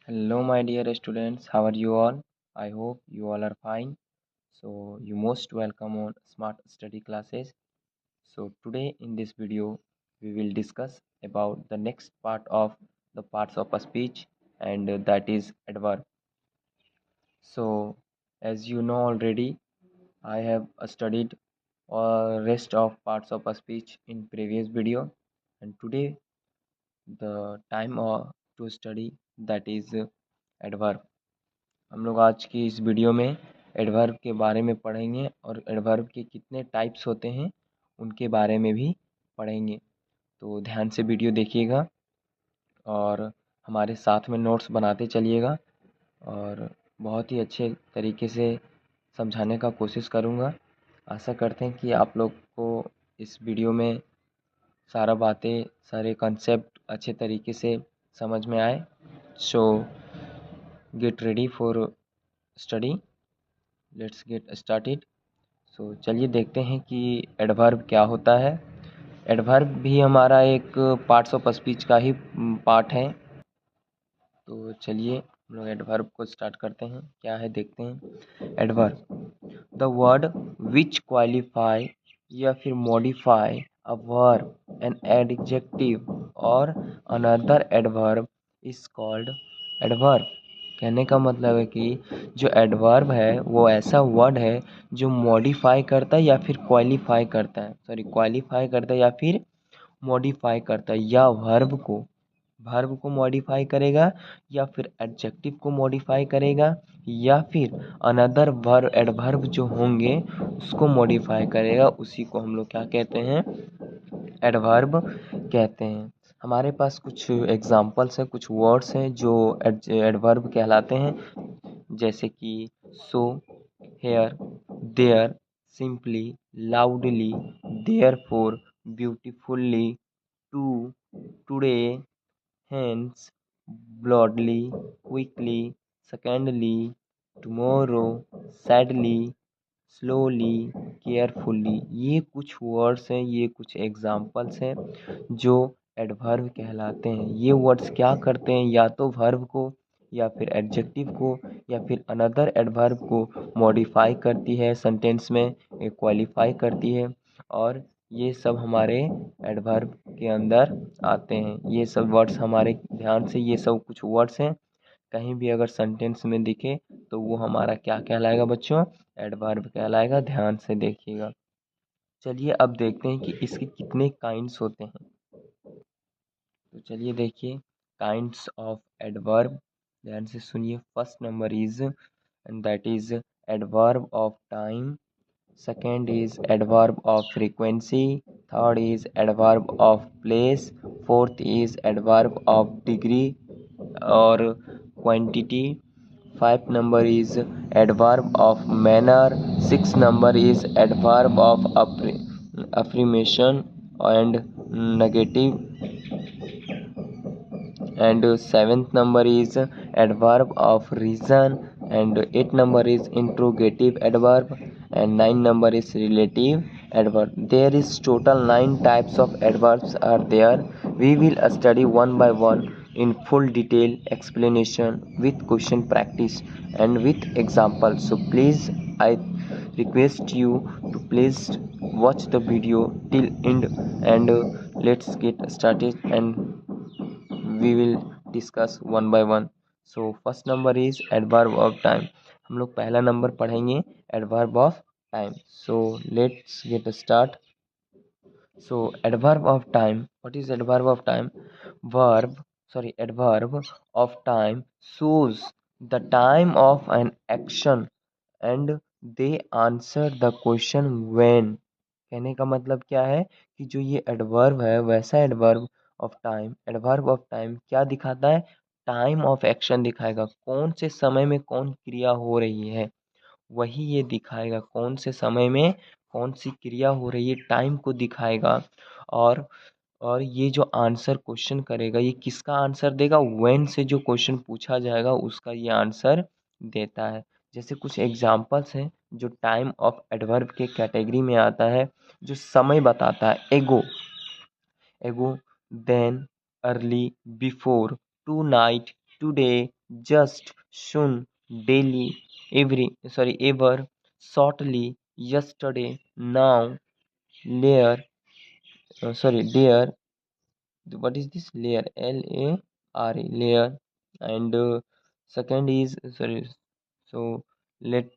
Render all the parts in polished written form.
Hello, my dear students. How are you all? I hope you all are fine. So, you most welcome on Smart Study Classes. So, today in this video, we will discuss about the next part of the parts of a speech, and that is adverb. So, as you know already, I have studied rest of parts of a speech in previous video, and today the time to study that is adverb. हम लोग आज की इस video में adverb के बारे में पढ़ेंगे और एडवर्ब के कितने टाइप्स होते हैं उनके बारे में भी पढ़ेंगे। तो ध्यान से वीडियो देखिएगा और हमारे साथ में नोट्स बनाते चलिएगा और बहुत ही अच्छे तरीके से समझाने का कोशिश करूँगा। आशा करते हैं कि आप लोग को इस वीडियो में सारा बातें सारे कॉन्सेप्ट अच्छे तरीके से समझ में आए। So get ready for study, let's get started. So चलिए देखते हैं कि एडवर्ब क्या होता है। एडवर्ब भी हमारा एक पार्ट्स ऑफ स्पीच का ही पार्ट है। तो चलिए हम लोग एडवर्ब को स्टार्ट करते हैं, क्या है देखते हैं। Adverb, the word which qualify या फिर modify a verb, an adjective और another adverb is called adverb. कहने का मतलब है कि जो एडवर्ब है वो ऐसा वर्ड है जो मॉडिफाई करता है या फिर क्वालिफाई करता है, क्वालिफाई करता है या फिर मॉडिफाई करता है, या वर्ब को मॉडिफाई करेगा या फिर एडजेक्टिव को मॉडिफाई करेगा या फिर अनदर वर्ब एडवर्ब जो होंगे उसको मॉडिफाई करेगा। उसी को हम लोग क्या कहते हैं, एडवर्ब कहते हैं। हमारे पास कुछ एग्जांपल्स हैं, कुछ वर्ड्स हैं जो एडवर्ब कहलाते हैं, जैसे कि so, here, there, simply, loudly, therefore, beautifully, too, today, hence, broadly, quickly, secondly, tomorrow, sadly, slowly, carefully। ये कुछ वर्ड्स हैं, ये कुछ एग्जाम्पल्स हैं जो एडवर्ब कहलाते हैं। ये वर्ड्स क्या करते हैं, या तो वर्ब को या फिर एडजेक्टिव को या फिर अनदर एडवर्ब को मॉडिफाई करती है, सेंटेंस में क्वालिफाई करती है, और ये सब हमारे एडवर्ब के अंदर आते हैं। ये सब वर्ड्स हमारे ध्यान से, ये सब कुछ वर्ड्स हैं, कहीं भी अगर सेंटेंस में दिखे तो वो हमारा क्या कहलाएगा बच्चों, एडवर्ब कहलाएगा। ध्यान से देखिएगा। चलिए अब देखते हैं कि इसके कितने काइंड्स होते हैं। तो चलिए देखिए, काइंड्स ऑफ एडवर्ब, ध्यान से सुनिए। First number is, and that is adverb of time. Second is adverb of frequency. Third is adverb of place. Fourth is adverb of degree or quantity. Fifth number is adverb of manner. Sixth number is adverb of affirmation and negative. And seventh number is adverb of reason. And eighth number is interrogative adverb. And nine number is relative adverb. There is total 9 types of adverbs are there. We will study one by one in full detail explanation with question practice and with examples. So please, I request you to please watch the video till end, and let's get started and we will discuss one by one. So first number is adverb of time. हम लोग पहला number पढ़ेंगे adverb of time. So let's get start. So adverb of time, what is adverb of time? Adverb of time shows the time of an action and they answer the question when। कहने का मतलब क्या है कि जो ये adverb है वैसा एडवर्ब ऑफ टाइम क्या दिखाता है, टाइम ऑफ एक्शन दिखाएगा, कौन से समय में कौन क्रिया हो रही है वही ये दिखाएगा, कौन से समय में कौन सी क्रिया हो रही है टाइम को दिखाएगा। और और ये जो आंसर क्वेश्चन करेगा ये किसका आंसर देगा, व्हेन से जो क्वेश्चन पूछा जाएगा उसका ये आंसर देता है। जैसे कुछ एग्जांपल्स हैं जो टाइम ऑफ एडवर्ब के कैटेगरी में आता है, जो समय बताता है। Ago, then, early, before, tonight, today, just, soon, daily, ever, shortly, yesterday, now, layer, there. What is this layer? L-A-R-E, layer. And second is so let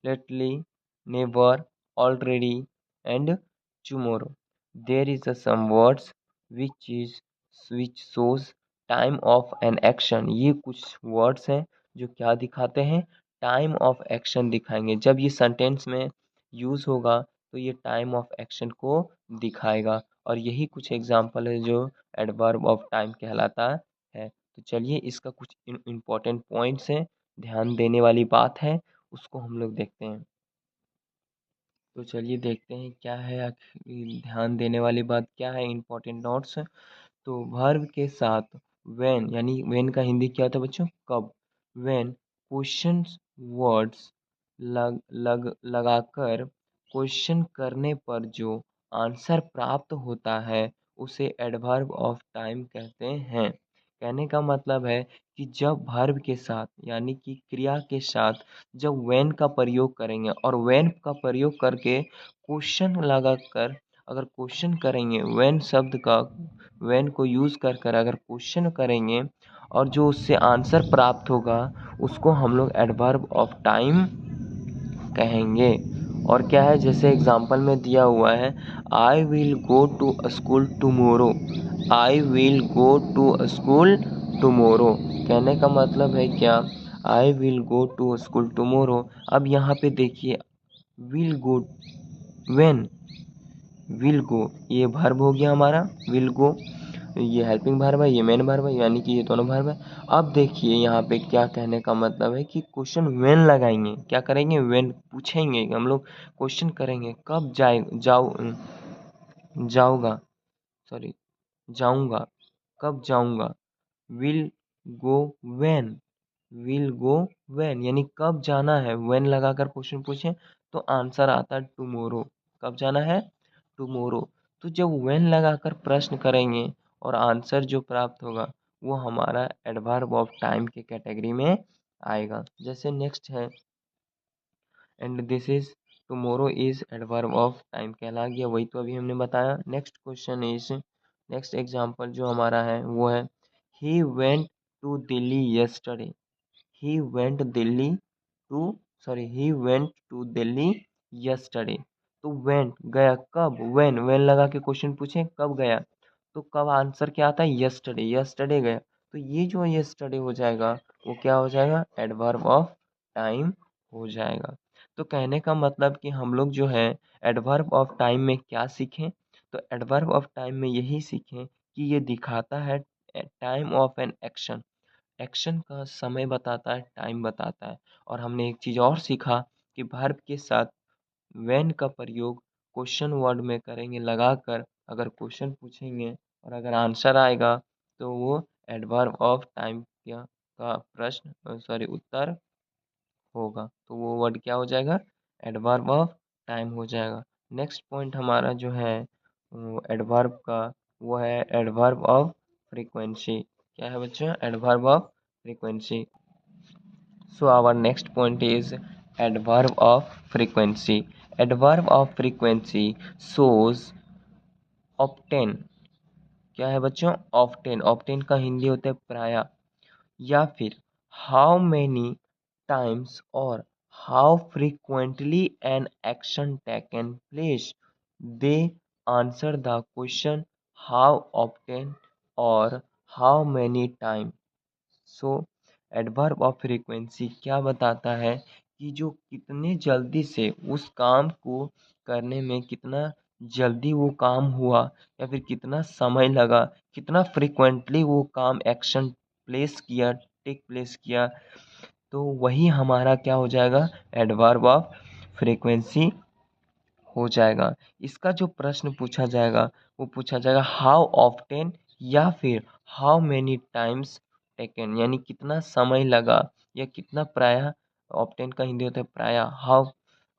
lately, never, already, and tomorrow. There is some words which shows time of an action. ये कुछ words हैं जो क्या दिखाते हैं? Time of action दिखाएंगे। जब ये सेंटेंस में यूज होगा तो ये टाइम ऑफ एक्शन को दिखाएगा, और यही कुछ एग्जाम्पल है जो एडवर्ब ऑफ टाइम कहलाता है। तो चलिए इसका कुछ इम्पोर्टेंट पॉइंट्स हैं, ध्यान देने वाली बात है, उसको हम लोग देखते हैं। तो चलिए देखते हैं क्या है ध्यान देने वाली बात क्या है, इम्पोर्टेंट नोट्स। तो वर्ब के साथ व्हेन, यानी व्हेन का हिंदी क्या होता है बच्चों? कब। व्हेन क्वेश्चन वर्ड्स लगाकर क्वेश्चन करने पर जो आंसर प्राप्त होता है उसे एडवर्ब ऑफ टाइम कहते हैं। कहने का मतलब है कि जब वर्ब के साथ यानी कि क्रिया के साथ जब व्हेन का प्रयोग करेंगे और व्हेन का प्रयोग करके क्वेश्चन लगाकर अगर क्वेश्चन करेंगे, व्हेन शब्द का व्हेन को यूज़ कर अगर क्वेश्चन करेंगे और जो उससे आंसर प्राप्त होगा उसको हम लोग एडवर्ब ऑफ टाइम कहेंगे। और क्या है, जैसे एग्जांपल में दिया हुआ है, I will go to school tomorrow. I will go to school tomorrow कहने का मतलब है क्या? I will go to school tomorrow. अब यहाँ पे देखिए, will go, when, will go ये वर्ब हो गया हमारा, विल गो ये हेल्पिंग वर्ब है, ये मेन वर्ब है, यानी कि ये दोनों वर्ब है। अब देखिए यहाँ पे क्या कहने का मतलब है कि क्वेश्चन व्हेन लगाएंगे, क्या करेंगे? व्हेन पूछेंगे, हम लोग क्वेश्चन करेंगे कब जाऊंगा, सॉरी जाऊंगा, कब जाऊंगा। Will go when, will go when यानी कब जाना है। व्हेन लगाकर क्वेश्चन पूछे तो आंसर आता है टुमारो, कब जाना है? टुमारो। तो जब व्हेन लगाकर प्रश्न करेंगे और आंसर जो प्राप्त होगा वो हमारा एडवर्ब ऑफ टाइम के कैटेगरी में आएगा। जैसे नेक्स्ट है, and this is, tomorrow is adverb of time कहला गया, वही तो अभी हमने बताया। Next question is, next example जो हमारा है वो है, he went to Delhi yesterday. He went Delhi to he went to Delhi yesterday. तो वेंट गया कब, व्हेन, व्हेन लगा के क्वेश्चन पूछे कब गया, तो कब आंसर क्या आता है? यस्टरडे, यस्टरडे गया। तो ये जो यस्टरडे हो जाएगा वो क्या हो जाएगा? एडवर्ब ऑफ टाइम हो जाएगा। तो कहने का मतलब कि हम लोग जो है एडवर्ब ऑफ टाइम में क्या सीखें? तो एडवर्ब ऑफ टाइम में यही सीखें कि ये दिखाता है time of an action, action का समय बताता है, टाइम बताता है। और हमने एक चीज़ और सीखा कि वर्ब के साथ व्हेन का प्रयोग क्वेश्चन वर्ड में करेंगे लगाकर, अगर क्वेश्चन पूछेंगे और अगर आंसर आएगा तो वो एडवर्ब ऑफ टाइम का प्रश्न उत्तर होगा। तो वो वर्ड क्या हो जाएगा? एडवर्ब ऑफ टाइम हो जाएगा। नेक्स्ट पॉइंट हमारा जो है एडवर्ब का, वो है एडवर्ब ऑफ फ्रीक्वेंसी। क्या है बच्चों? Adverb of frequency. So our next point is adverb of frequency. Adverb of frequency shows often। क्या है बच्चों? often, often का हिंदी होता है प्राय, या फिर how many times और how frequently an action taken place। They answer the question how often और how many time। So adverb of frequency क्या बताता है कि जो कितने जल्दी से उस काम को करने में कितना जल्दी वो काम हुआ, या फिर कितना समय लगा, कितना फ्रीक्वेंटली वो काम एक्शन टेक प्लेस किया, तो वही हमारा क्या हो जाएगा? एडवर्ब ऑफ फ्रीक्वेंसी हो जाएगा। इसका जो प्रश्न पूछा जाएगा वो पूछा जाएगा हाउ ऑफ्टेन या फिर हाउ मेनी टाइम्स टेकन, यानी कितना समय लगा या कितना प्रायः। ऑफ्टेन का हिंदी होता है प्रायः। हाउ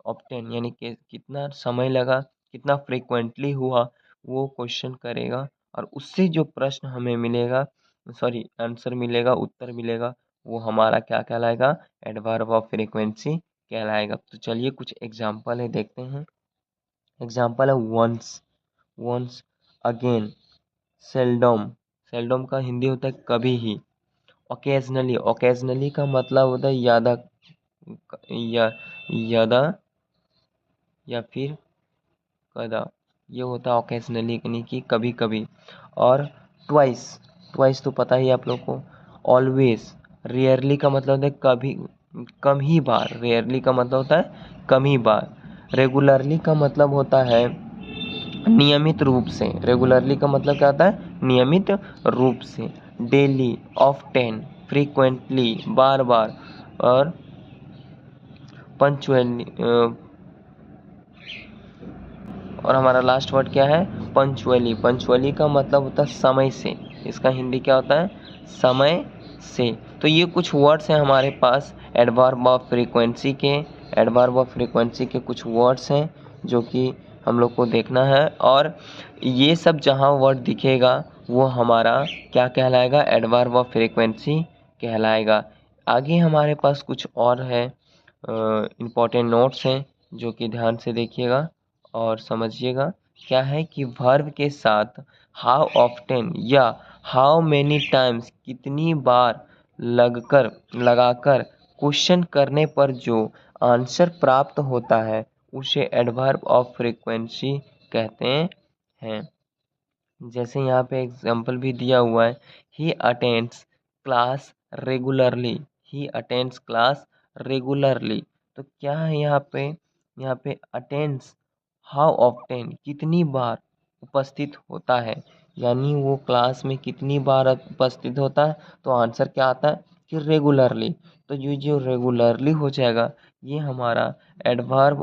ऑफ्टेन यानी कि कितना समय लगा, कितना फ्रीक्वेंटली हुआ, वो क्वेश्चन करेगा और उससे जो प्रश्न हमें मिलेगा सॉरी आंसर मिलेगा, उत्तर मिलेगा, वो हमारा क्या कहलाएगा, एडवर्ब ऑफ फ्रीक्वेंसी कहलाएगा। तो चलिए कुछ एग्जाम्पल है देखते हैं। एग्जाम्पल है once, once, again, seldom, seldom का हिंदी होता है कभी ही। ओकेजनली, ओकेजनली का मतलब होता है यादा, या यादा या फिर कदा, ये होता है ओकेजनली यानी कि कभी कभी। और ट्वाइस, ट्वाइस तो पता ही है आप लोग को। ऑलवेज, रेयरली का मतलब होता है कभी, कम ही बार, रेयरली का मतलब होता है कम ही बार। रेगुलरली का मतलब होता है नियमित रूप से, रेगुलरली का मतलब क्या होता है, नियमित रूप से। डेली, ऑफ्टेन, फ्रीक्वेंटली, बार बार। और पंचुअली, और हमारा लास्ट वर्ड क्या है, पंचुअली। पंचुअली का मतलब होता है समय से, इसका हिंदी क्या होता है, समय से। तो ये कुछ वर्ड्स हैं हमारे पास एडवर्ब ऑफ फ्रीक्वेंसी के, एडवर्ब ऑफ फ्रीक्वेंसी के कुछ वर्ड्स हैं जो कि हम लोग को देखना है। और ये सब जहाँ वर्ड दिखेगा वो हमारा क्या कहलाएगा, एडवर्ब ऑफ फ्रीक्वेंसी कहलाएगा। आगे हमारे पास कुछ और है इम्पोर्टेंट नोट्स हैं जो कि ध्यान से देखिएगा और समझिएगा। क्या है कि वर्ब के साथ हाउ ऑफ्टेन या हाउ मेनी टाइम्स, कितनी बार, लगकर, लगाकर क्वेश्चन करने पर जो आंसर प्राप्त होता है उसे एडवर्ब ऑफ फ्रीक्वेंसी कहते हैं। जैसे यहाँ पे एग्जाम्पल भी दिया हुआ है, ही अटेंड्स क्लास रेगुलरली, ही अटेंड्स क्लास रेगुलरली। तो क्या है यहाँ पे अटेंड्स, हाउ ऑफ्टेन, कितनी बार उपस्थित होता है, यानी वो क्लास में कितनी बार उपस्थित होता है। तो आंसर क्या आता है कि रेगुलरली। तो ये जो रेगुलरली हो जाएगा ये हमारा एडवर्ब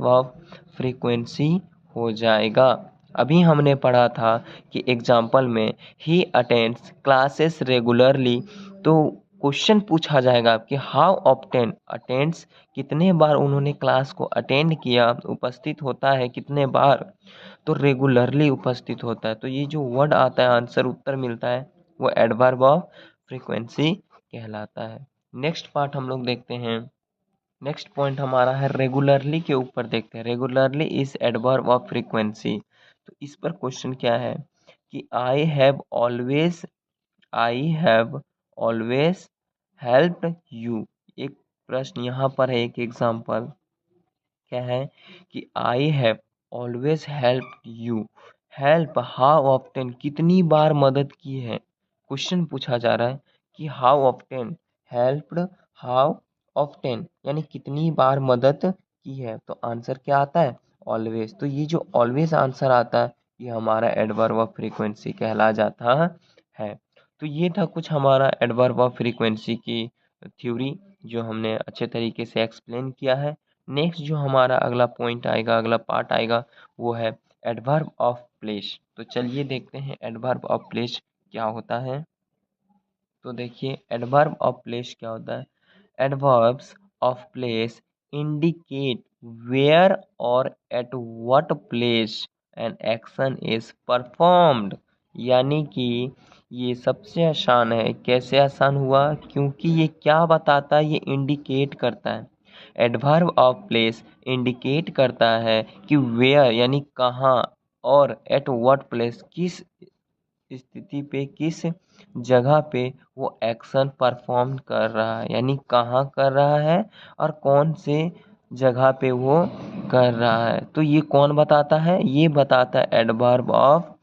ऑफ फ्रीक्वेंसी हो जाएगा। अभी हमने पढ़ा था कि एग्जाम्पल में ही अटेंड्स क्लासेस रेगुलरली, तो क्वेश्चन पूछा जाएगा कि हाउ ऑफ्टेन अटेंड्स, कितने बार उन्होंने क्लास को अटेंड किया, उपस्थित होता है कितने बार, तो रेगुलरली उपस्थित होता है। तो ये जो वर्ड आता है आंसर उत्तर मिलता है वो एडवर्ब ऑफ फ्रीक्वेंसी कहलाता है। नेक्स्ट पार्ट हम लोग देखते हैं। नेक्स्ट पॉइंट हमारा है रेगुलरली के ऊपर देखते हैं। Regularly is adverb of frequency. तो इस पर क्वेश्चन क्या है कि I have always helped you. एक प्रश्न यहाँ पर है, एक एग्जाम्पल क्या है कि I have always helped you. Help how often, कितनी बार मदद की है। क्वेश्चन पूछा जा रहा है कि how often, helped how often यानी कितनी बार मदद की है। तो आंसर क्या आता है, ऑलवेज। तो ये जो ऑलवेज आंसर आता है ये हमारा एडवर्ब ऑफ फ्रीक्वेंसी कहला जाता है। तो ये था कुछ हमारा एडवर्ब ऑफ फ्रीक्वेंसी की थ्योरी जो हमने अच्छे तरीके से एक्सप्लेन किया है। नेक्स्ट जो हमारा अगला पॉइंट आएगा, अगला पार्ट आएगा वो है एडवर्ब ऑफ प्लेस। तो चलिए देखते हैं एडवर्ब ऑफ प्लेस क्या होता है। तो देखिए एडवर्ब ऑफ प्लेस क्या होता है। Adverbs of place indicate where और at what place an action is performed. यानी कि ये सबसे आसान है। कैसे आसान हुआ, क्योंकि ये क्या बताता है, ये इंडिकेट करता है। एडवर्ब ऑफ प्लेस इंडिकेट करता है कि वेयर यानी कहाँ, और एट व्हाट प्लेस किस स्थिति पे, किस जगह पे वो एक्शन परफॉर्म कर रहा है, यानी कहाँ कर रहा है और कौन से जगह पे वो कर रहा है। तो ये कौन बताता है, ये बताता है एडवर्ब ऑफ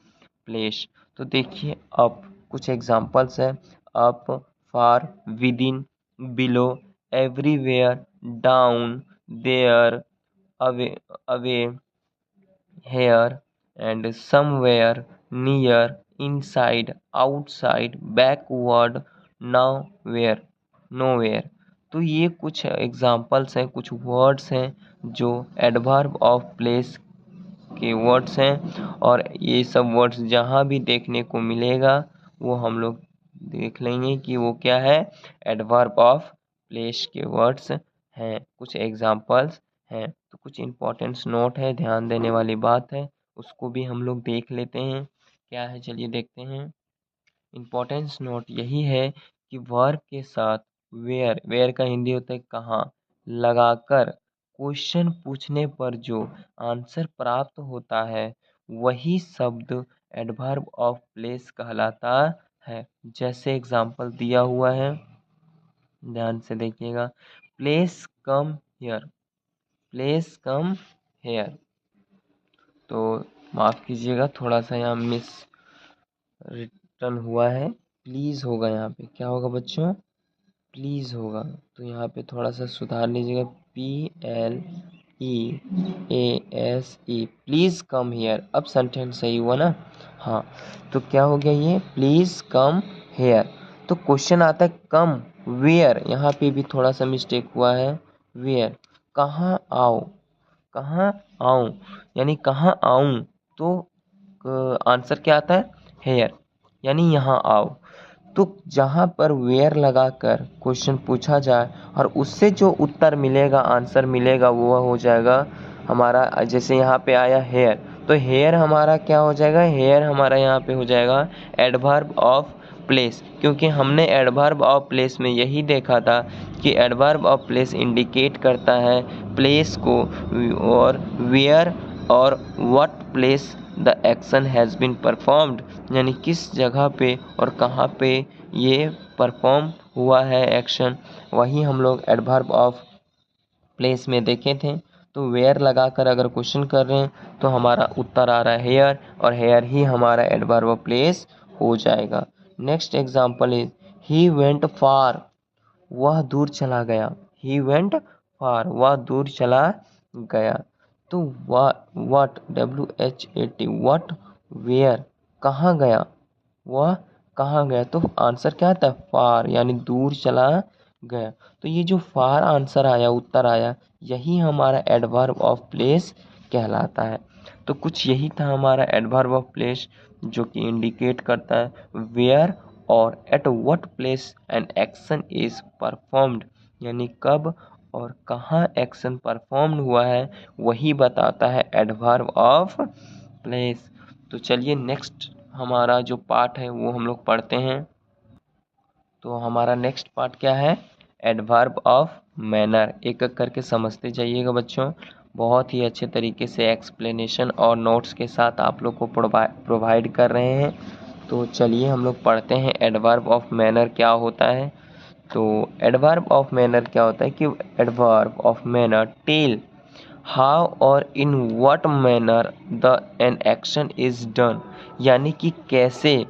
प्लेस। तो देखिए अब कुछ एग्जांपल्स है। Up, far, within, below, everywhere, down, there, away, away, here and somewhere, near, inside, outside, backward, nowhere, nowhere। तो ये कुछ एग्जांपल्स हैं, कुछ वर्ड्स हैं जो एडवर्ब ऑफ प्लेस के वर्ड्स हैं। और ये सब वर्ड्स जहाँ भी देखने को मिलेगा वो हम लोग देख लेंगे कि वो क्या है, एडवर्ब ऑफ प्लेस के वर्ड्स हैं। कुछ एग्जांपल्स हैं। तो कुछ इम्पोर्टेंट्स नोट है, ध्यान देने वाली बात है, उसको भी हम लोग देख लेते हैं क्या है। चलिए देखते हैं। इम्पोर्टेंस नोट यही है कि वर्ब के साथ वेयर का हिंदी होता है कहाँ लगाकर क्वेश्चन पूछने पर जो आंसर प्राप्त होता है वही शब्द एडवर्ब ऑफ प्लेस कहलाता है। जैसे एग्जाम्पल दिया हुआ है, ध्यान से देखिएगा। Place come here, place come here. तो माफ़ कीजिएगा, थोड़ा सा यहाँ मिस रिटर्न हुआ है। प्लीज़ होगा, यहाँ पे क्या होगा बच्चों, प्लीज़ होगा। तो यहाँ पे थोड़ा सा सुधार लीजिएगा, PLEASE, प्लीज़ कम हियर। अब सेंटेंस सही हुआ ना। हाँ, तो क्या हो गया ये, प्लीज़ कम हेयर। तो क्वेश्चन आता है कम वेयर, यहाँ पे भी थोड़ा सा मिस्टेक हुआ है। वेयर, कहाँ आओ, कहाँ आऊँ, यानी कहाँ आऊँ। तो आंसर क्या आता है, हेयर, यानी यहाँ आओ। तो जहाँ पर वेयर लगाकर क्वेश्चन पूछा जाए और उससे जो उत्तर मिलेगा, आंसर मिलेगा, वो हो जाएगा हमारा। जैसे यहाँ पे आया हेयर, तो हेयर हमारा क्या हो जाएगा, हेयर हमारा यहाँ पे हो जाएगा एडवर्ब ऑफ प्लेस, क्योंकि हमने एडवर्ब ऑफ प्लेस में यही देखा था कि एडवर्ब ऑफ प्लेस इंडिकेट करता है प्लेस को, और वेयर और what place the action has been performed, यानी किस जगह पे और कहाँ पे ये परफॉर्म हुआ है एक्शन, वही हम लोग एडवर्ब ऑफ प्लेस में देखे थे। तो वेयर लगाकर अगर क्वेश्चन कर रहे हैं तो हमारा उत्तर आ रहा है हेयर, और हेयर ही हमारा एडवर्ब ऑफ प्लेस हो जाएगा। Next example is he went फार, वह दूर चला गया। ही वेंट फार, वह दूर चला गया। तो व्हाट, WHAT, व्हाट, वेयर, कहाँ गया, वह कहाँ गया। तो आंसर क्या आता है, फार, यानी दूर चला गया। तो ये जो फार आंसर आया, उत्तर आया, यही हमारा एडवर्ब ऑफ प्लेस कहलाता है। तो कुछ यही था हमारा एडवर्ब ऑफ प्लेस, जो कि इंडिकेट करता है वेयर और at what place an action is performed, यानी कब और कहाँ एक्शन परफॉर्म हुआ है, वही बताता है एडवर्ब ऑफ प्लेस। तो चलिए नेक्स्ट हमारा जो पार्ट है वो हम लोग पढ़ते हैं। तो हमारा नेक्स्ट पार्ट क्या है, एडवर्ब ऑफ मैनर। एक एक करके समझते जाइएगा बच्चों, बहुत ही अच्छे तरीके से एक्सप्लेनेशन और नोट्स के साथ आप लोग को प्रोवाइड कर रहे हैं। तो चलिए हम लोग पढ़ते हैं एडवर्ब ऑफ मैनर क्या होता है। तो एडवर्ब ऑफ मैनर क्या होता है कि adverb of manner tell how और in what manner the an action is done, यानी कि कैसे,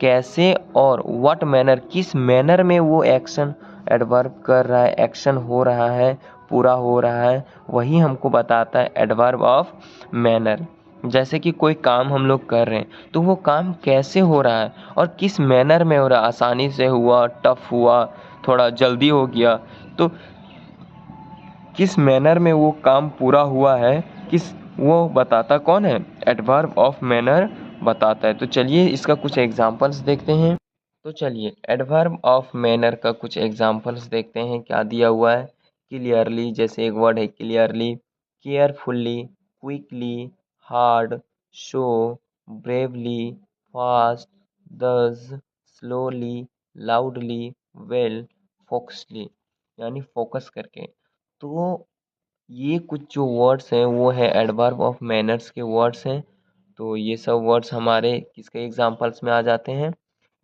कैसे और व्हाट मैनर, किस मैनर में वो एक्शन एडवर्ब कर रहा है, एक्शन हो रहा है, पूरा हो रहा है, वही हमको बताता है एडवर्ब ऑफ मैनर। जैसे कि कोई काम हम लोग कर रहे हैं तो वो काम कैसे हो रहा है और किस मैनर में हो रहा है, आसानी से हुआ, टफ हुआ, थोड़ा जल्दी हो गया, तो किस मैनर में वो काम पूरा हुआ है, किस, वो बताता कौन है, एडवर्ब ऑफ मैनर बताता है। तो चलिए इसका कुछ एग्जांपल्स देखते हैं। तो चलिए एडवर्ब ऑफ मैनर का कुछ एग्जांपल्स देखते हैं क्या दिया हुआ है। क्लियरली, जैसे एक वर्ड है clearly, carefully, quickly, hard, show, bravely, fast, दस, स्लोली, लाउडली, वेल, फोकसली, यानी फोकस करके। तो ये कुछ जो वर्ड्स हैं वो है एडवर्ब ऑफ मैनर्स के वर्ड्स हैं। तो ये सब वर्ड्स हमारे किसके एग्जांपल्स में आ जाते हैं,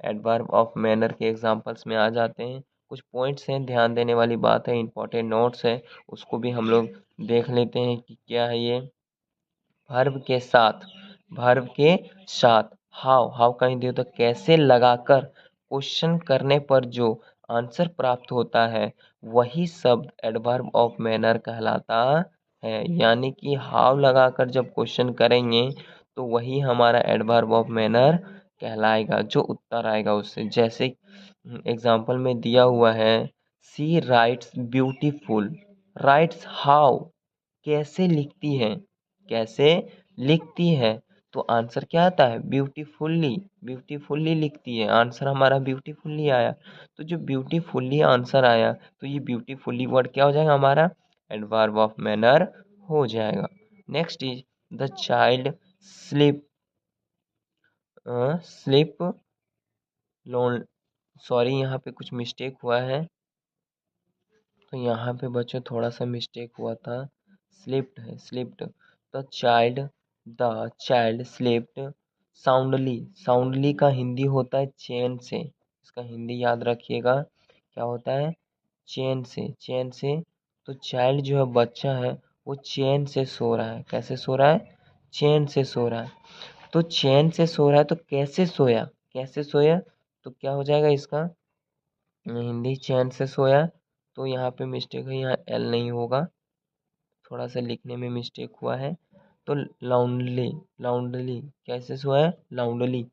एडवर्ब ऑफ मैनर के एग्जांपल्स में आ जाते हैं। कुछ पॉइंट्स हैं, ध्यान देने वाली बात है, इंपॉर्टेंट नोट्स है, उसको भी हम लोग देख लेते हैं कि क्या है ये। वर्ब के साथ, वर्ब के साथ हाउ का हिंदी होता है कैसे लगाकर क्वेश्चन करने पर जो आंसर प्राप्त होता है वही शब्द एडवर्ब ऑफ मैनर कहलाता है। यानी कि हाउ लगाकर जब क्वेश्चन करेंगे तो वही हमारा एडवर्ब ऑफ मैनर कहलाएगा, जो उत्तर आएगा उससे। जैसे एग्जाम्पल में दिया हुआ है, सी राइट्स ब्यूटीफुल, राइट्स हाउ, कैसे लिखती है, कैसे लिखती है। तो आंसर क्या आता है, ब्यूटीफुल्ली, ब्यूटीफुल्ली लिखती है, आंसर हमारा ब्यूटीफुल्ली आया। तो जो ब्यूटीफुल्ली आंसर आया तो ये ब्यूटीफुल्ली वर्ड क्या हो जाएगा, हमारा एडवर्ब ऑफ मैनर हो जाएगा। Next is the child slip, slip loan sorry, यहाँ पे कुछ मिस्टेक हुआ है, तो यहाँ पे बच्चों थोड़ा सा मिस्टेक हुआ था, स्लिप्ड है, slipped. The child slipped soundly. Soundly का हिंदी होता है चैन से, इसका हिंदी याद रखिएगा, क्या होता है, चैन से, चैन से। तो चाइल्ड जो है, बच्चा है, वो चैन से सो रहा है। कैसे सो रहा है, चैन से सो रहा है। तो चैन से सो रहा है, तो कैसे सोया, कैसे सोया, तो क्या हो जाएगा इसका हिंदी, चैन से सोया। तो यहाँ पे मिस्टेक है, यहाँ एल नहीं होगा, थोड़ा सा लिखने में मिस्टेक हुआ है। तो लाउंडली, लाउंडली कैसे सोया, लाउंडली,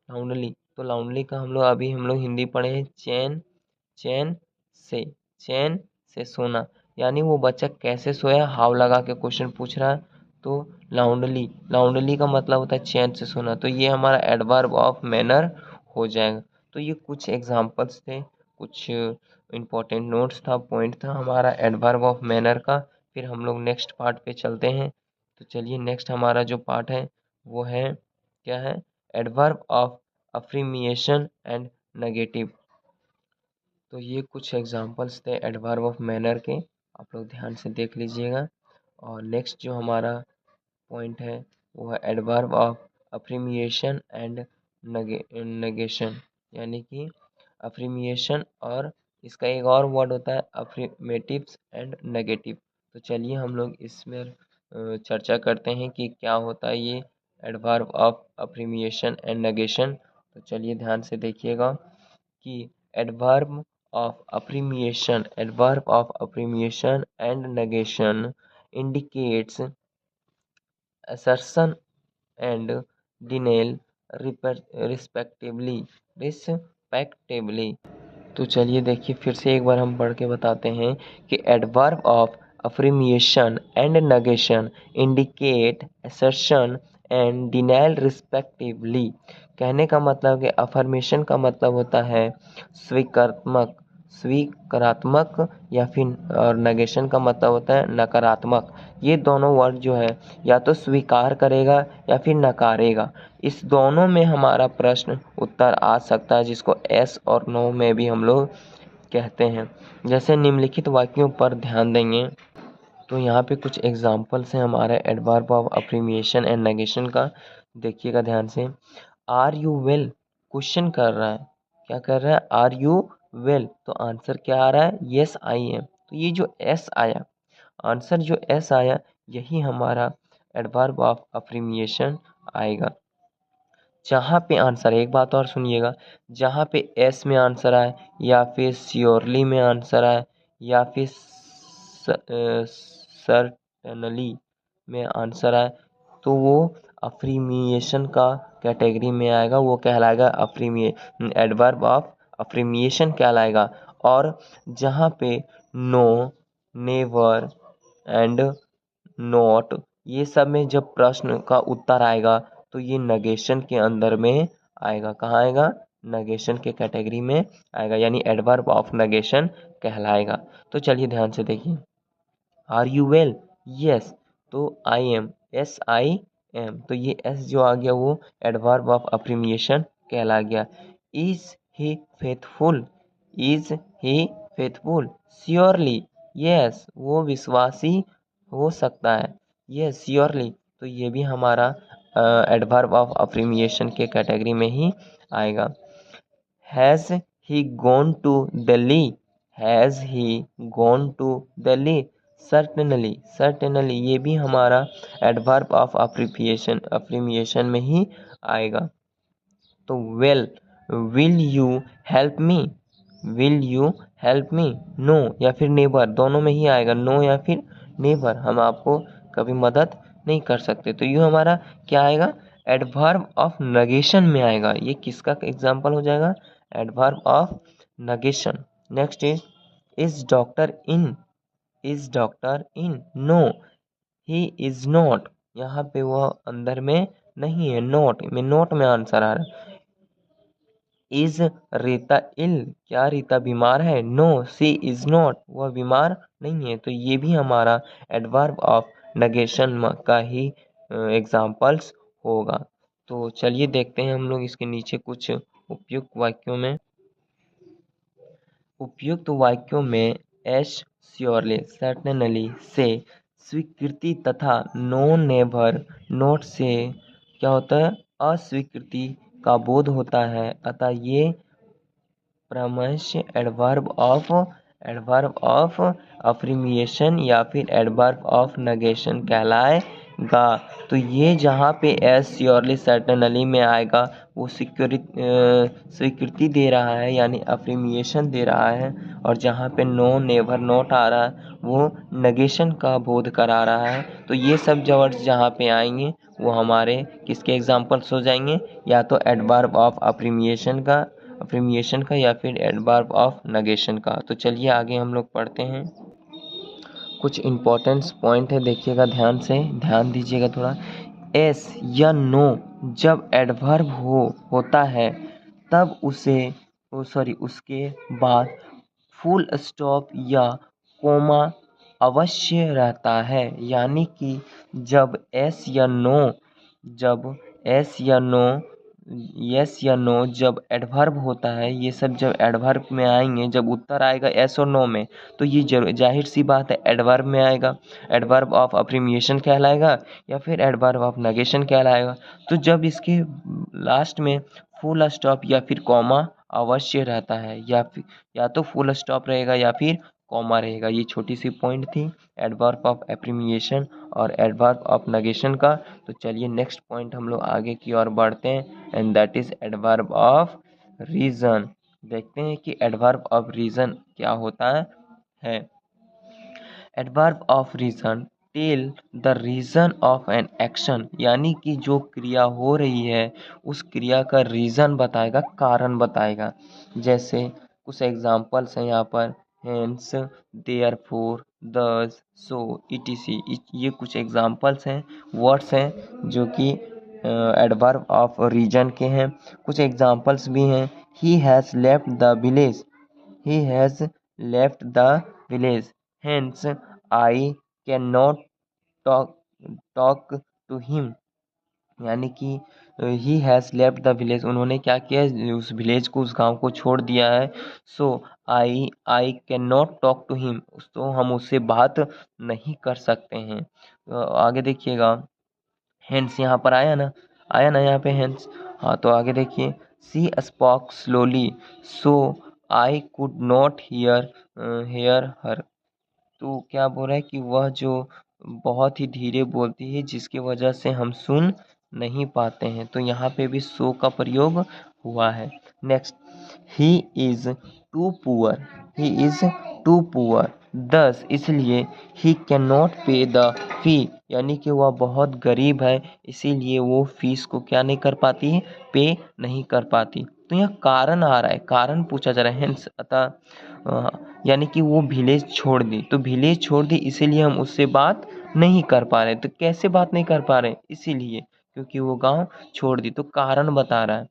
लाउंडली। तो लाउंडली का हम लोग हिंदी पढ़े हैं, चैन, चैन से, चैन से सोना। यानी वो बच्चा कैसे सोया, हाव लगा के क्वेश्चन पूछ रहा है। तो लाउंडली, लाउंडली का मतलब होता है चैन से सोना। तो ये हमारा एडवर्ब ऑफ मैनर हो जाएगा। तो ये कुछ एग्जांपल्स थे, कुछ इम्पोर्टेंट नोट्स था, पॉइंट था हमारा एडवर्ब ऑफ मैनर का। फिर हम लोग नेक्स्ट पार्ट पे चलते हैं। तो चलिए, नेक्स्ट हमारा जो पार्ट है वो है, क्या है, adverb of affirmation and negative. तो ये कुछ एग्जांपल्स थे एडवर्ब ऑफ मैनर के, आप लोग ध्यान से देख लीजिएगा। और नेक्स्ट जो हमारा पॉइंट है वो है adverb of affirmation and negation. यानी कि अफ्रीमिएशन और इसका एक और वर्ड होता है अफ्रीमेटिव्स एंड नेगेटिव। तो चलिए हम लोग इसमें चर्चा करते हैं कि क्या होता है ये adverb of affirmation and negation. तो चलिए ध्यान से देखिएगा कि adverb of affirmation and negation indicates assertion and denial respectively। तो चलिए देखिए, फिर से एक बार हम पढ़ के बताते हैं कि adverb of affirmation and negation indicate assertion and denial respectively. कहने का मतलब कि अफर्मेशन का मतलब होता है स्वीकारात्मक, स्वीकारात्मक, या फिर और नेगेशन का मतलब होता है नकारात्मक। ये दोनों वर्ड जो है या तो स्वीकार करेगा या फिर नकारेगा। इस दोनों में हमारा प्रश्न उत्तर आ सकता है, जिसको एस और नो में भी हम लोग कहते हैं। जैसे निम्नलिखित वाक्यों पर ध्यान देंगे, तो यहाँ पे कुछ एग्जाम्पल्स हैं हमारे adverb of affirmation and negation का। देखिएगा ध्यान से। आर यू वेल, क्वेश्चन कर रहा है, क्या कर रहा है, आर यू वेल। तो आंसर क्या आ रहा है, यस आई एम। तो ये जो एस आया, आंसर जो एस आया, यही हमारा एडवर्ब ऑफ अफ्रीमिएशन आएगा। जहाँ पे आंसर, एक बात और सुनिएगा, जहाँ पे एस में आंसर आए, या फिर श्योरली में आंसर आए, या फिर सर्टनली में आंसर आए, तो वो अफ्रीमिएशन का कैटेगरी में आएगा, वो कहलाएगा एडवर्ब ऑफ अफ्रीमिएशन कहलाएगा। और जहाँ पे नो, नेवर एंड नॉट, ये सब में जब प्रश्न का उत्तर आएगा, तो ये नेगेशन के अंदर में आएगा। कहाँ आएगा, नेगेशन के कैटेगरी में आएगा, यानी एडवर्ब ऑफ नेगेशन कहलाएगा। तो चलिए ध्यान से देखिए। आर यू वेल, यस, तो I am, S I am. तो ये एस जो आ गया वो एडवर्ब ऑफ अफ्रीमिएशन कहला गया। Is he faithful, is he faithful, surely, yes, वो विश्वासी हो सकता है, यस, श्योरली। तो ये भी हमारा एडवर्ब ऑफ अफ्रीमिएशन के कैटेगरी में ही आएगा। Has he gone to Delhi, has he gone to Delhi, certainly, certainly, ये भी हमारा एडवर्ब ऑफ अफ्रीमिएशन में ही आएगा। तो well, will you help me, will you help me, no या फिर नेबर, दोनों में ही आएगा, नो या फिर नेबर, हम आपको कभी मदद नहीं कर सकते। तो यूँ हमारा क्या आएगा, एडवर्ब ऑफ नेगेशन में आएगा। ये किसका एग्जाम्पल हो जाएगा, adverb of negation. Next is doctor in, is doctor in, no he is not, यहाँ पे वह अंदर में नहीं है, नॉट में आंसर आ रहा है। इज रीता इल, क्या रीता बीमार है, नो सी इज नॉट, वह बीमार नहीं है। तो ये भी हमारा एडवर्ब ऑफ नेगेशन का ही एग्जाम्पल्स होगा। तो चलिए देखते हैं हम लोग इसके नीचे कुछ उपयुक्त वाक्यों में एस श्योरली सर्टेनली से स्वीकृति तथा नो नेवर नोट से क्या होता है, अस्वीकृति का बोध होता है, अतः ये प्रमश एडवर्ब ऑफ अफ्रीमिएशन या फिर एडवर्ब ऑफ नेगेशन कहलाएगा। तो ये जहाँ पे एस श्योरली सर्टेनली में आएगा वो स्वीकृति दे रहा है यानी अफ्रीमिएशन दे रहा है, और जहाँ पे नो नेवर नोट आ रहा है वो नेगेशन का बोध करा रहा है। तो ये सब वर्ड्स जहाँ पे आएंगे वो हमारे किसके एग्जाम्पल्स हो जाएंगे, या तो एडवर्ब ऑफ अफ्रीमिएशन का या फिर एडवर्ब ऑफ नेगेशन का। तो चलिए आगे हम लोग पढ़ते हैं। कुछ इम्पोर्टेंट पॉइंट है, देखिएगा ध्यान से, ध्यान दीजिएगा थोड़ा। एस या नो जब एडवर्ब होता है तब उसके बाद फुल स्टॉप या कोमा अवश्य रहता है। यानी कि जब एस या नो यस या नो जब एडवर्ब होता है, ये सब जब एडवर्ब में आएंगे, जब उत्तर आएगा एस और नो में, तो ये जाहिर सी बात है एडवर्ब में आएगा, एडवर्ब ऑफ अफ्रीमिएशन कहलाएगा या फिर एडवर्ब ऑफ नेगेशन कहलाएगा। तो जब इसके लास्ट में फुल स्टॉप या फिर कॉमा अवश्य रहता है, या तो फुल स्टॉप रहेगा या फिर कॉमा रहेगा। ये छोटी सी पॉइंट थी एडवर्ब ऑफ अफ्रीमिएशन और एडवर्ब ऑफ नेगेशन का। तो चलिए नेक्स्ट पॉइंट हम लोग आगे की ओर बढ़ते हैं, and that is adverb of reason. देखते हैं कि एडवर्ब ऑफ रीजन क्या होता है। Adverb of reason tell the reason of an action, यानी कि जो क्रिया हो रही है उस क्रिया का रीजन बताएगा, कारण बताएगा। जैसे कुछ एग्जाम्पल्स हैं यहाँ पर, हेंस, देयरफॉर, दस, सो, इटीसी। ये कुछ एग्जाम्पल्स हैं, वर्ड्स हैं जो कि एडवर्ब ऑफ रीजन के हैं। कुछ एग्जाम्पल्स भी हैं, he has left the village, he has left the village, hence I cannot talk to him। यानी कि he has left the village, उन्होंने क्या किया, उस विलेज को, उस गांव को छोड़ दिया है। So I can not talk to him, तो हम उससे बात नहीं कर सकते हैं। आगे देखिएगा, हेंस यहाँ पर आया ना यहाँ पे हेंस। हाँ, तो आगे देखिए, she spoke slowly so I could not hear her. तो क्या बोल रहा है कि वह जो बहुत ही धीरे बोलती है जिसकी वजह से हम सुन नहीं पाते हैं। तो यहाँ पे भी सो का प्रयोग हुआ है। Next, he is too poor thus, इसलिए he can not pay the fee, यानी कि वह बहुत गरीब है इसीलिए वो फीस को क्या नहीं कर पाती है, पे नहीं कर पाती। तो यहाँ कारण आ रहा है, कारण पूछा जा रहा है, हेंस अतः यानी कि वो विलेज छोड़ दी, तो विलेज छोड़ दी इसीलिए हम उससे बात नहीं कर पा रहे। तो कैसे बात नहीं कर पा रहे, इसीलिए क्योंकि वो गांव छोड़ दी, तो कारण बता रहा है।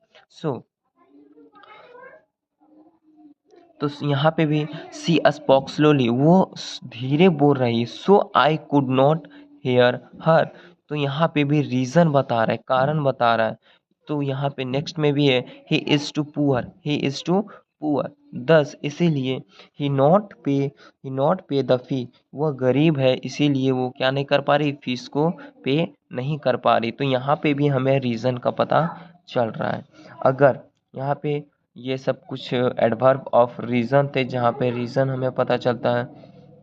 तो यहाँ पे भी सी स्पोक स्लोली, वो धीरे बोल रही है, so I could not hear her. तो यहाँ पे भी रीजन बता रहा है, कारण बता रहा है। तो यहाँ पे नेक्स्ट में भी है, ही इज टू पुअर दस, इसीलिए ही नॉट पे द फी, वह गरीब है इसीलिए वो क्या नहीं कर पा रही, फीस को पे नहीं कर पा रही। तो यहाँ पे भी हमें रीजन का पता चल रहा है। अगर यहाँ पे ये सब कुछ एडवर्ब ऑफ रीजन थे जहाँ पे रीजन हमें पता चलता है।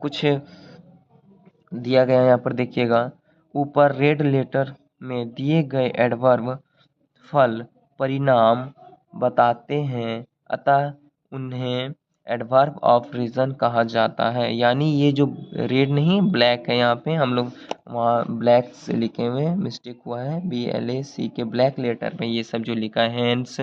कुछ दिया गया यहाँ पर देखिएगा, ऊपर रेड लेटर में दिए गए एडवर्ब फल परिणाम बताते हैं, अतः उन्हें एडवर्ब ऑफ रीजन कहा जाता है। यानी ये जो रेड नहीं ब्लैक है, यहाँ पे हम लोग वहाँ ब्लैक से लिखे हुए मिस्टेक हुआ है, BLAC के ब्लैक लेटर में ये सब जो लिखा है, हैंड्स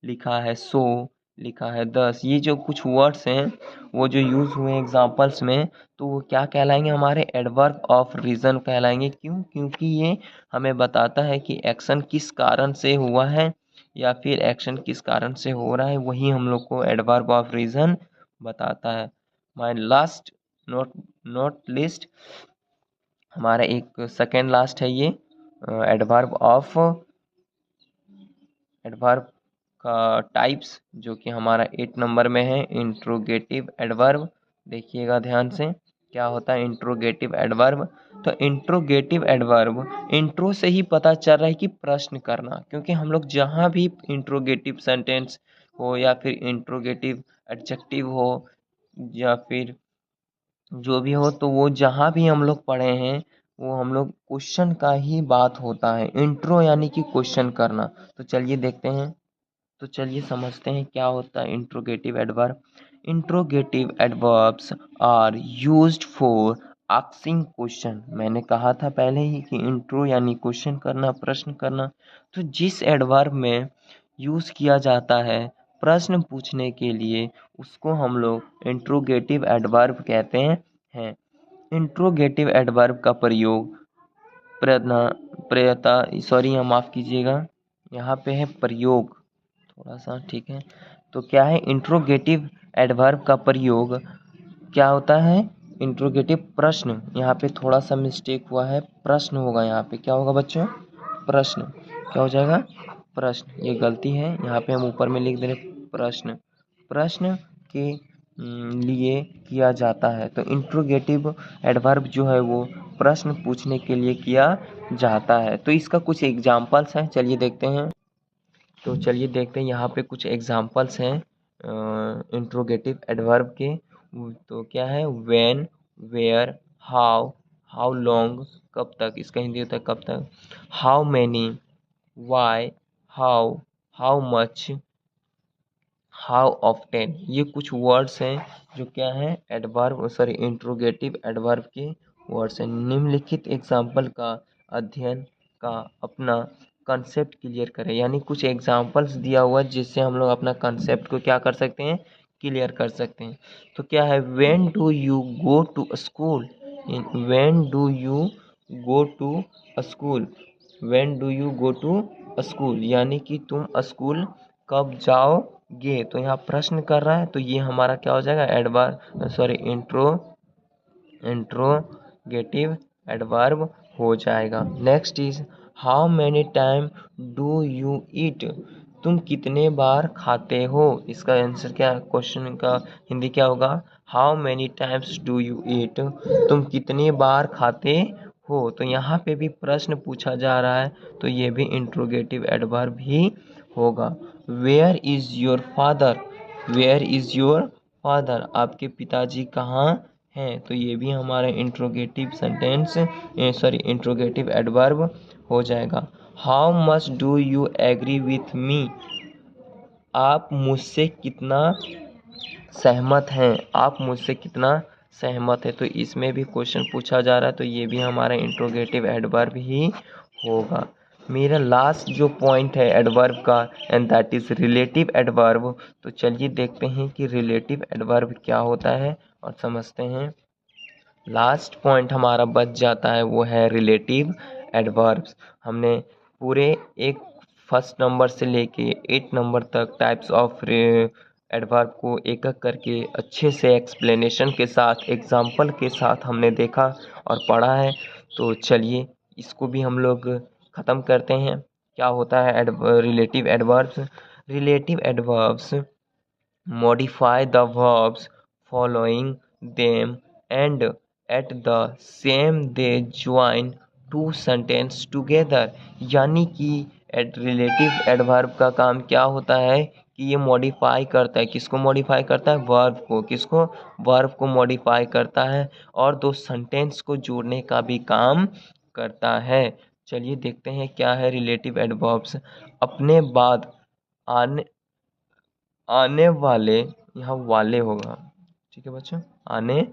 लिखा है, सो लिखा है, दस, ये जो कुछ वर्ड्स हैं वो जो यूज़ हुए एग्जाम्पल्स में, तो वो क्या कहलाएंगे, हमारे एडवर्ब ऑफ रीजन कहलाएंगे। क्यों? क्योंकि ये हमें बताता है कि एक्शन किस कारण से हुआ है या फिर एक्शन किस कारण से हो रहा है, वही हम लोग को एडवर्ब ऑफ रीजन बताता है। माय लास्ट नॉट लिस्ट, हमारा एक सेकेंड लास्ट है ये एडवर्ब का टाइप्स जो कि हमारा 8 नंबर में है, इंट्रोगेटिव एडवर्ब। देखिएगा ध्यान से क्या होता है इंट्रोगेटिव एडवर्ब। तो इंट्रोगेटिव एडवर्ब, इंट्रो से ही पता चल रहा है कि प्रश्न करना, क्योंकि हम लोग जहाँ भी इंट्रोगेटिव सेंटेंस हो या फिर इंट्रोगेटिव एडजेक्टिव हो या फिर जो भी हो, तो वो जहाँ भी हम लोग पढ़े हैं वो हम लोग क्वेश्चन का ही बात होता है। इंट्रो यानी कि क्वेश्चन करना। तो चलिए देखते हैं, तो चलिए समझते हैं क्या होता है interrogative adverb. Interrogative adverbs are used for asking question. मैंने कहा था पहले ही कि इंट्रो यानी क्वेश्चन करना, प्रश्न करना। तो जिस एडवर्ब में यूज किया जाता है प्रश्न पूछने के लिए, उसको हम लोग इंट्रोगेटिव एडवर्ब कहते हैं। इंट्रोगेटिव एडवर्ब का प्रयोग यहाँ माफ़ कीजिएगा, यहाँ पे है प्रयोग थोड़ा सा, ठीक है। तो क्या है इंट्रोगेटिव एडवर्ब का प्रयोग, क्या होता है इंट्रोगेटिव प्रश्न। यहाँ पे थोड़ा सा मिस्टेक हुआ है, प्रश्न होगा, यहाँ पे क्या होगा बच्चों, प्रश्न। क्या हो जाएगा, प्रश्न। ये गलती है, यहाँ पे हम ऊपर में लिख दे रहे प्रश्न। प्रश्न के लिए किया जाता है। तो इंट्रोगेटिव एडवर्ब जो है वो प्रश्न पूछने के लिए किया जाता है। तो इसका कुछ एग्जाम्पल्स हैं, चलिए देखते हैं। तो चलिए देखते हैं यहाँ पे कुछ एग्जाम्पल्स हैं इंट्रोगेटिव एडवर्ब के। तो क्या है, when, where, how, how long, कब तक, इसका हिंदी होता है कब तक। How many, why, how, how much, how often. ये कुछ वर्ड्स हैं जो क्या है एडवर्ब, सॉरी इंट्रोगेटिव एडवर्ब के वर्ड्स हैं। निम्नलिखित एग्जाम्पल का अध्ययन का अपना कंसेप्ट क्लियर करें। यानी कुछ एग्जाम्पल्स दिया हुआ है जिससे हम लोग अपना कंसेप्ट को क्या कर सकते हैं, क्लियर कर सकते हैं। तो क्या है, when do you go to school, when do you go to school, when do you go to school, यानी कि तुम स्कूल कब जाओगे। तो यहाँ प्रश्न कर रहा है, तो ये हमारा क्या हो जाएगा एडवर्ब, सॉरी इंट्रोगेटिव एडवर्ब हो जाएगा। Next is how many time do you eat, तुम कितने बार खाते हो। इसका आंसर क्या, क्वेश्चन का हिंदी क्या होगा, how many times do you eat, तुम कितने बार खाते हो। तो यहाँ पे भी प्रश्न पूछा जा रहा है, तो ये भी इंट्रोगेटिव एडवर्ब ही होगा। Where is your father, where is your father, आपके पिताजी कहाँ हैं। तो ये भी हमारा interrogative sentence, sorry interrogative adverb हो जाएगा। How much do you agree with me, आप मुझसे कितना सहमत हैं, आप मुझसे कितना सहमत है। तो इसमें भी क्वेश्चन पूछा जा रहा है, तो ये भी हमारा इंट्रोगेटिव एडवर्ब ही होगा। मेरा लास्ट जो पॉइंट है एडवर्ब का, and that is relative adverb. तो चलिए देखते हैं कि रिलेटिव एडवर्ब क्या होता है और समझते हैं। लास्ट पॉइंट हमारा बच जाता है वो है रिलेटिव एडवर्ब्स। हमने पूरे एक फर्स्ट नंबर से लेके 8 नंबर तक टाइप्स ऑफ एडवर्ब को एक एक करके अच्छे से एक्सप्लेनेशन के साथ, एग्जाम्पल के साथ हमने देखा और पढ़ा है। तो चलिए इसको भी हम लोग ख़त्म करते हैं। क्या होता है relative adverbs. Relative adverbs modify the verbs following them and at the same they join two sentence together। यानी कि रिलेटिव एडवर्ब का काम क्या होता है कि ये मॉडिफाई करता है, किसको मॉडिफाई करता है, वर्ब को, किसको, वर्ब को मॉडिफाई करता है और दो सेंटेंस को जोड़ने का भी काम करता है। चलिए देखते हैं क्या है रिलेटिव एडवर्ब्स। अपने बाद आने आने वाले, यहाँ वाले होगा, ठीक है बच्चों, आने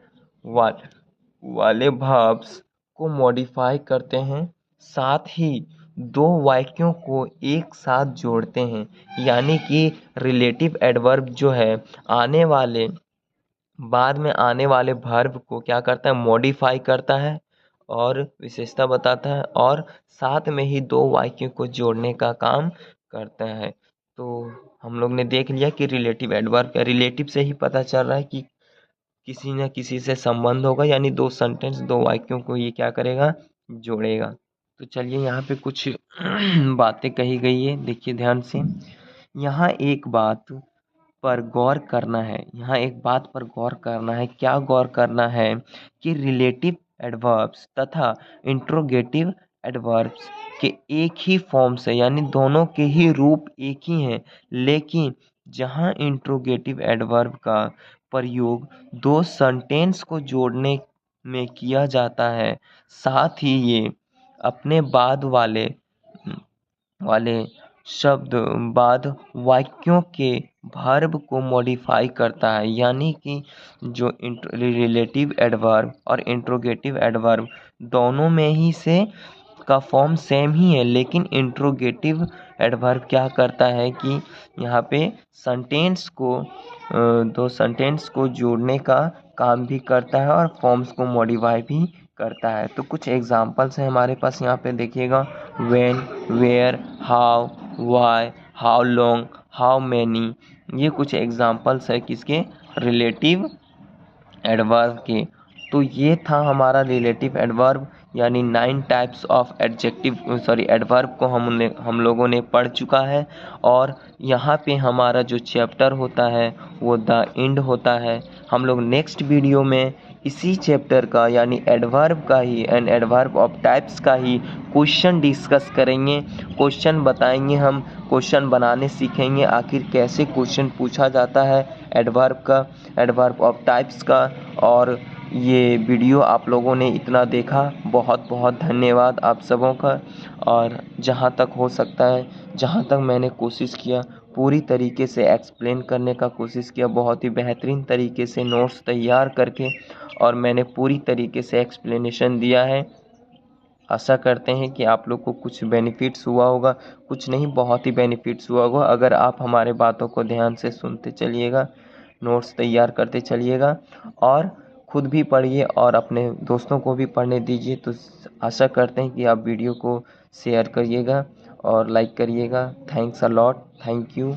वाले verbs को मॉडिफाई करते हैं, साथ ही दो वाक्यों को एक साथ जोड़ते हैं। यानी कि रिलेटिव एडवर्ब जो है आने वाले, बाद में आने वाले वर्ब को क्या करता है, मॉडिफाई करता है और विशेषता बताता है, और साथ में ही दो वाक्यों को जोड़ने का काम करता है। तो हम लोग ने देख लिया कि रिलेटिव एडवर्ब का, रिलेटिव से ही पता चल रहा है कि किसी न किसी से संबंध होगा, यानी दो सेंटेंस, दो वाक्यों को ये क्या करेगा, जोड़ेगा। तो चलिए यहाँ पे कुछ बातें कही गई है, देखिए ध्यान से। यहाँ एक बात पर गौर करना है, क्या गौर करना है कि रिलेटिव एडवर्ब्स तथा इंट्रोगेटिव एडवर्ब्स के एक ही फॉर्म्स है, यानी दोनों के ही रूप एक ही हैं, लेकिन जहाँ इंट्रोगेटिव एडवर्ब का प्रयोग दो सेंटेंस को जोड़ने में किया जाता है, साथ ही ये अपने बाद वाले शब्द बाद वाक्यों के वर्ब को मॉडिफाई करता है, यानी कि जो रिलेटिव एडवर्ब और इंट्रोगेटिव एडवर्ब दोनों में ही से का फॉर्म सेम ही है, लेकिन इंट्रोगेटिव एडवर्ब क्या करता है कि यहाँ पे दो सेंटेंस को जोड़ने का काम भी करता है और फॉर्म्स को मॉडिफाई भी करता है। तो कुछ एग्जांपल्स हैं हमारे पास यहाँ पे देखिएगा, when, where, how, why, how long, how many. ये कुछ एग्जांपल्स है किसके, रिलेटिव एडवर्ब के। तो ये था हमारा रिलेटिव एडवर्ब, यानी 9 टाइप्स ऑफ एडवर्ब को हम लोगों ने पढ़ चुका है। और यहाँ पे हमारा जो चैप्टर होता है वो द एंड होता है। हम लोग नेक्स्ट वीडियो में इसी चैप्टर का यानी एडवर्ब का ही एंड एडवर्ब ऑफ टाइप्स का ही क्वेश्चन डिस्कस करेंगे, क्वेश्चन बताएंगे, हम क्वेश्चन बनाने सीखेंगे, आखिर कैसे क्वेश्चन पूछा जाता है एडवर्ब का, एडवर्ब ऑफ टाइप्स का। और ये वीडियो आप लोगों ने इतना देखा, बहुत बहुत धन्यवाद आप सबों का। और जहाँ तक हो सकता है, जहाँ तक मैंने कोशिश किया, पूरी तरीके से एक्सप्लेन करने का कोशिश किया, बहुत ही बेहतरीन तरीके से नोट्स तैयार करके, और मैंने पूरी तरीके से एक्सप्लेनेशन दिया है। आशा करते हैं कि आप लोग को कुछ बेनिफिट्स हुआ होगा, कुछ नहीं बहुत ही बेनिफिट्स हुआ होगा अगर आप हमारे बातों को ध्यान से सुनते चलिएगा, नोट्स तैयार करते चलिएगा और खुद भी पढ़िए और अपने दोस्तों को भी पढ़ने दीजिए। तो आशा करते हैं कि आप वीडियो को शेयर करिएगा और लाइक करिएगा। Thanks a lot, thank you.